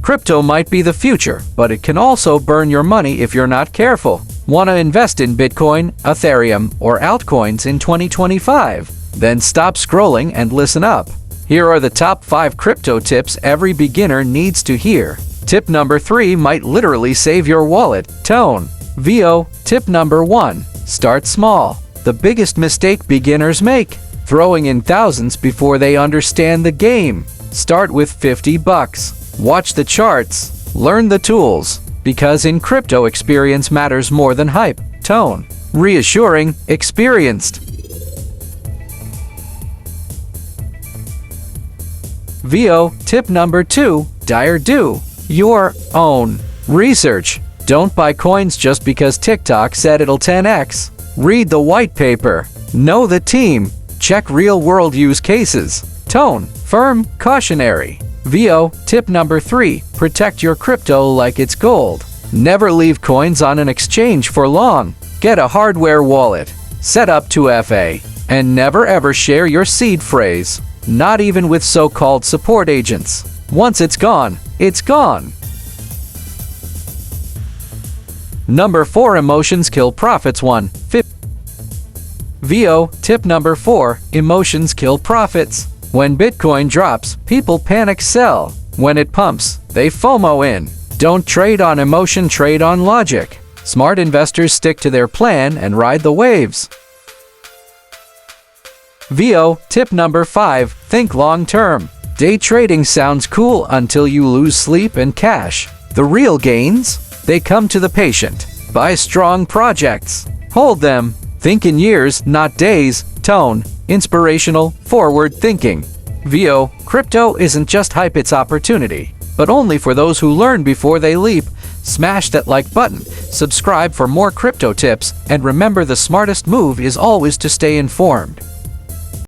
Crypto might be the future, but it can also burn your money if you're not careful. Want to invest in Bitcoin, Ethereum, or altcoins in 2025? Then stop scrolling and listen up. Here are the top 5 crypto tips every beginner needs to hear. Tip number 3 might literally save your wallet. Tone. VO. Tip number 1. Start small. The biggest mistake beginners make: throwing in thousands before they understand the game. Start with $50. Watch the charts. Learn the tools. Because in crypto, experience matters more than hype. Tone. Reassuring, experienced. VO. Tip number 2. Do your own research. Don't buy coins just because TikTok said it'll 10x. Read the white paper. Know the team. Check real-world use cases. Tone. Firm, cautionary. VO. Tip number 3. Protect your crypto like it's gold. Never leave coins on an exchange for long. Get a hardware wallet. Set up 2FA. And never ever share your seed phrase. Not even with so-called support agents. Once it's gone, it's gone. Number 4. Emotions kill profits. 1. VO. Tip number 4. Emotions kill profits. When Bitcoin drops, people panic sell. When it pumps, they FOMO in. Don't trade on emotion, trade on logic. Smart investors stick to their plan and ride the waves. VO. Tip number 5. Think long term. Day trading sounds cool until you lose sleep and cash. The real gains? They come to the patient. Buy strong projects. Hold them. Think in years, not days. Tone. Inspirational, forward thinking. VO. Crypto isn't just hype, it's opportunity. But only for those who learn before they leap. Smash that like button, subscribe for more crypto tips, and remember, the smartest move is always to stay informed.